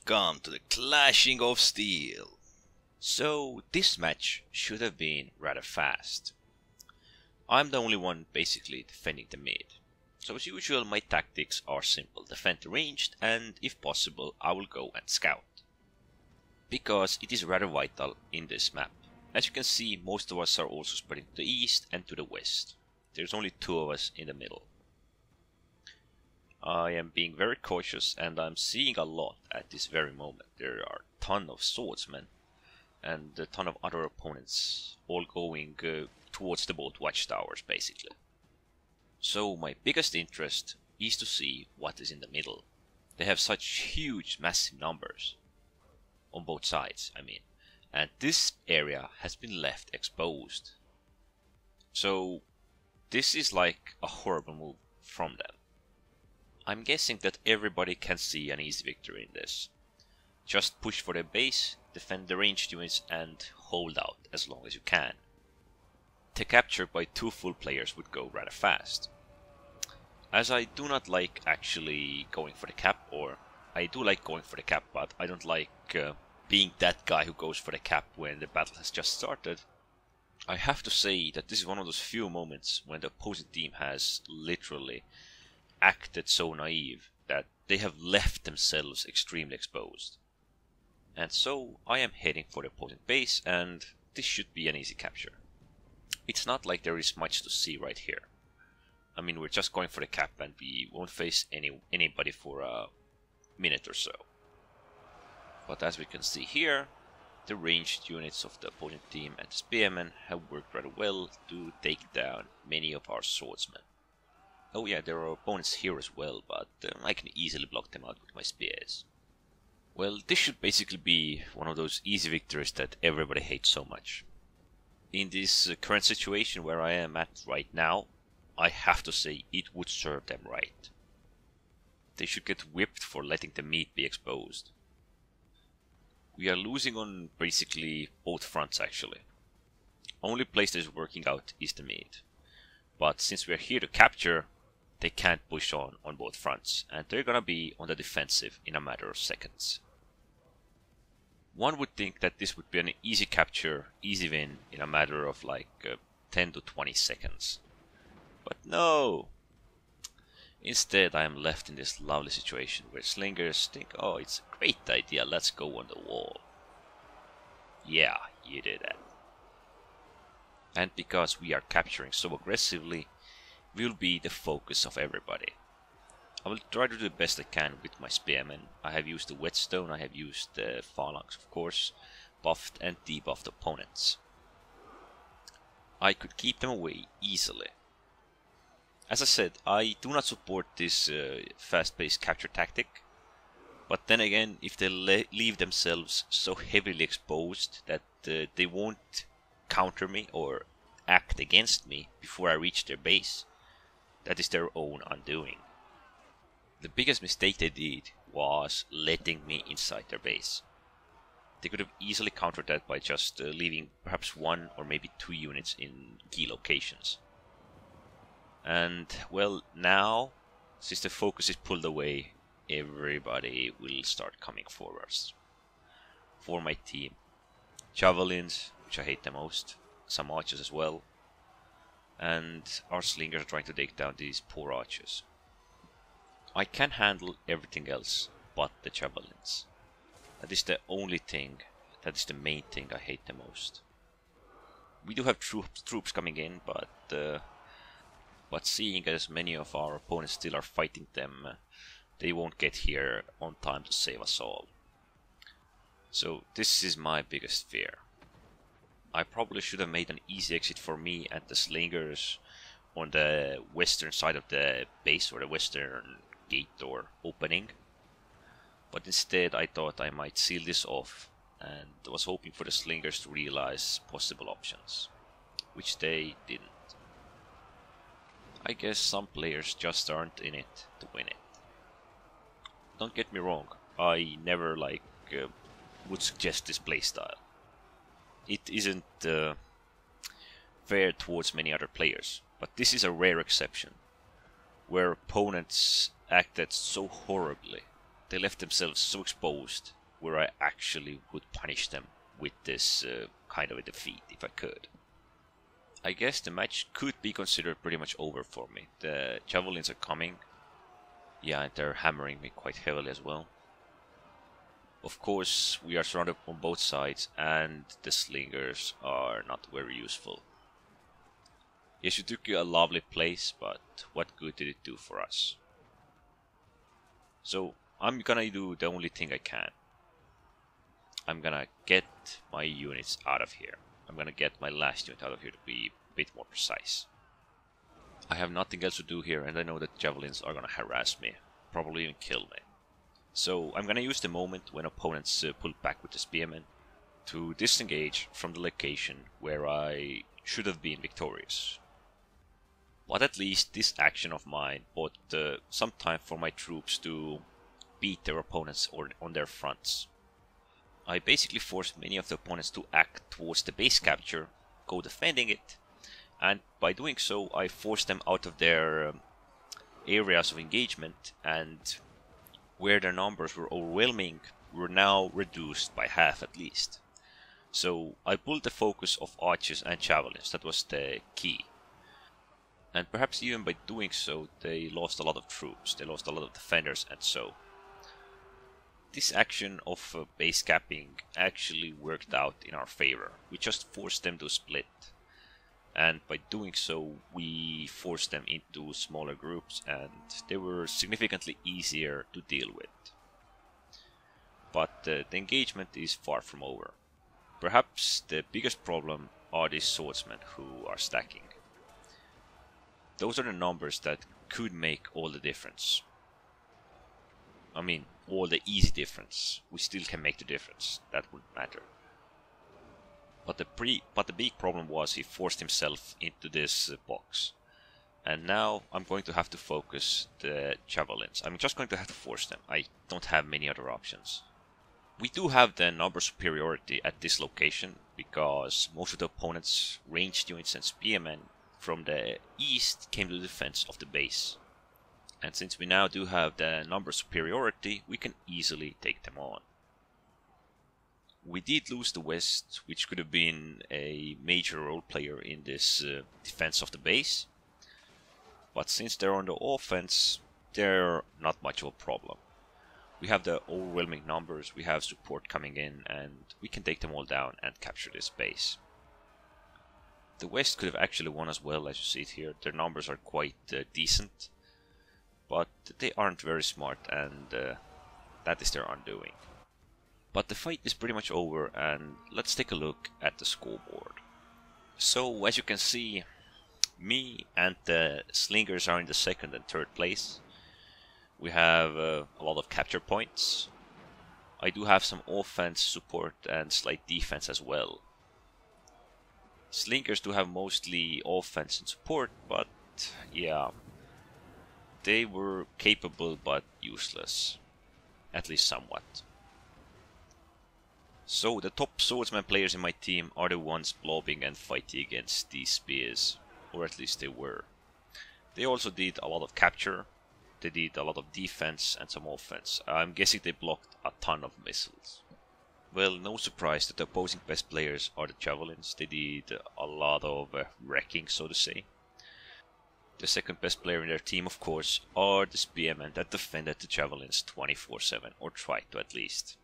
welcome to the Clashing of Steel. So this match should have been rather fast. I'm the only one basically defending the mid. So as usual my tactics are simple: defend the ranged, and if possible I will go and scout. Because it is rather vital in this map. As you can see, most of us are also spreading to the east and to the west. There's only two of us in the middle. I am being very cautious and I'm seeing a lot at this very moment. There are a ton of swordsmen and a ton of other opponents, all going towards the both watchtowers basically. So my biggest interest is to see what is in the middle. They have such huge, massive numbers. On both sides, I mean. And this area has been left exposed. So this is like a horrible move from them. I'm guessing that everybody can see an easy victory in this. Just push for the base, defend the ranged units and hold out as long as you can. The capture by two full players would go rather fast. As I do not like actually going for the cap, or I do like going for the cap, but I don't like being that guy who goes for the cap when the battle has just started. I have to say that this is one of those few moments when the opposing team has literally acted so naive that they have left themselves extremely exposed. And so I am heading for the opposing base, and this should be an easy capture. It's not like there is much to see right here. I mean, we're just going for the cap and we won't face anybody for a minute or so. But as we can see here, the ranged units of the opposing team and the spearmen have worked rather well to take down many of our swordsmen. Oh yeah, there are opponents here as well, but I can easily block them out with my spears. Well, this should basically be one of those easy victories that everybody hates so much. In this current situation where I am at right now, I have to say it would serve them right. They should get whipped for letting the meat be exposed. We are losing on basically both fronts actually. Only place that is working out is the mid. But since we are here to capture, they can't push on both fronts, and they're gonna be on the defensive in a matter of seconds. One would think that this would be an easy capture, easy win in a matter of like 10 to 20 seconds. But no! Instead I am left in this lovely situation where slingers think, oh, it's a great idea, let's go on the wall. Yeah, you did that. And because we are capturing so aggressively, will be the focus of everybody. I will try to do the best I can with my spearmen. I have used the whetstone, I have used the phalanx of course, buffed and debuffed opponents. I could keep them away easily. As I said, I do not support this fast-paced capture tactic, but then again, if they leave themselves so heavily exposed that they won't counter me or act against me before I reach their base, that is their own undoing. The biggest mistake they did was letting me inside their base. They could have easily countered that by just leaving perhaps one or maybe two units in key locations. And well, now, since the focus is pulled away, everybody will start coming forwards. For my team, javelins, which I hate the most, some archers as well, and our slingers are trying to take down these poor archers. I can handle everything else but the javelins. That is the only thing, that is the main thing I hate the most. We do have troops coming in, but seeing as many of our opponents still are fighting them, they won't get here on time to save us all. So this is my biggest fear. I probably should have made an easy exit for me and the slingers on the western side of the base, or the western gate door opening. But instead I thought I might seal this off and was hoping for the slingers to realize possible options, which they didn't. I guess some players just aren't in it to win it. Don't get me wrong, I never would suggest this playstyle. It isn't fair towards many other players, but this is a rare exception, where opponents acted so horribly, they left themselves so exposed where I actually would punish them with this kind of a defeat if I could. I guess the match could be considered pretty much over for me. The javelins are coming. Yeah, and they're hammering me quite heavily as well. Of course, we are surrounded on both sides, and the slingers are not very useful. Yes, you took a lovely place, but what good did it do for us? So, I'm gonna do the only thing I can. I'm gonna get my units out of here. I'm gonna get my last unit out of here to be a bit more precise. I have nothing else to do here, and I know that javelins are gonna harass me, probably even kill me. So I'm gonna use the moment when opponents pull back with the spearmen to disengage from the location where I should have been victorious. But at least this action of mine bought some time for my troops to beat their opponents on their fronts. I basically forced many of the opponents to act towards the base capture, go defending it, and by doing so I forced them out of their areas of engagement, and where their numbers were overwhelming were now reduced by half at least. So I pulled the focus of archers and javelins, that was the key. And perhaps even by doing so they lost a lot of troops, they lost a lot of defenders, and so this action of base capping actually worked out in our favor. We just forced them to split, and by doing so we forced them into smaller groups, and they were significantly easier to deal with. But the engagement is far from over. Perhaps the biggest problem are these swordsmen who are stacking. Those are the numbers that could make all the difference. I mean, all the easy difference. We still can make the difference. That wouldn't matter. But the big problem was he forced himself into this box. And now I'm going to have to focus the javelins. I'm just going to have to force them. I don't have many other options. We do have the number superiority at this location, because most of the opponents' ranged units and spearmen from the east came to the defense of the base. And since we now do have the number superiority, we can easily take them on. We did lose the west, which could have been a major role player in this defense of the base. But since they're on the offense, they're not much of a problem. We have the overwhelming numbers, we have support coming in, and we can take them all down and capture this base. The west could have actually won as well, as you see it here. Their numbers are quite decent, but they aren't very smart, and that is their undoing. But the fight is pretty much over, and let's take a look at the scoreboard. So, as you can see, me and the slingers are in the second and third place. We have a lot of capture points. I do have some offense, support, and slight defense as well. Slingers do have mostly offense and support, but yeah, they were capable but useless, at least somewhat. So the top swordsman players in my team are the ones blobbing and fighting against these spears, or at least they were. They also did a lot of capture, they did a lot of defense and some offense. I'm guessing they blocked a ton of missiles. Well, no surprise that the opposing best players are the javelins. They did a lot of wrecking, so to say. The second best player in their team, of course, are the spearmen that defended the javelins 24/7, or tried to at least.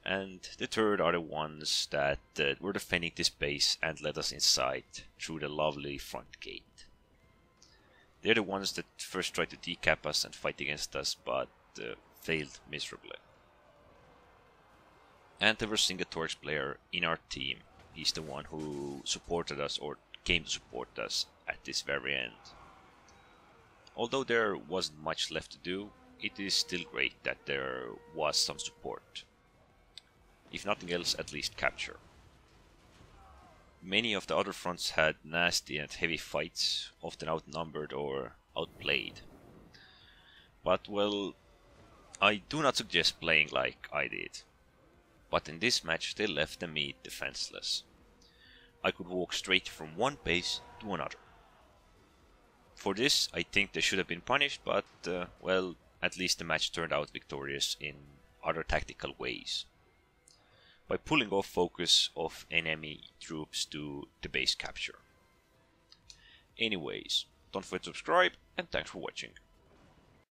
And the third are the ones that were defending this base and led us inside through the lovely front gate. They're the ones that first tried to decap us and fight against us, but failed miserably. And the Vercingetorix player in our team, he's the one who supported us, or came to support us at this very end. Although there wasn't much left to do, it is still great that there was some support. If nothing else, at least capture. Many of the other fronts had nasty and heavy fights, often outnumbered or outplayed. But well, I do not suggest playing like I did. But in this match they left the meat defenseless. I could walk straight from one base to another. For this I think they should have been punished, but well, at least the match turned out victorious in other tactical ways by pulling off focus of enemy troops to the base capture. Anyways, don't forget to subscribe and thanks for watching.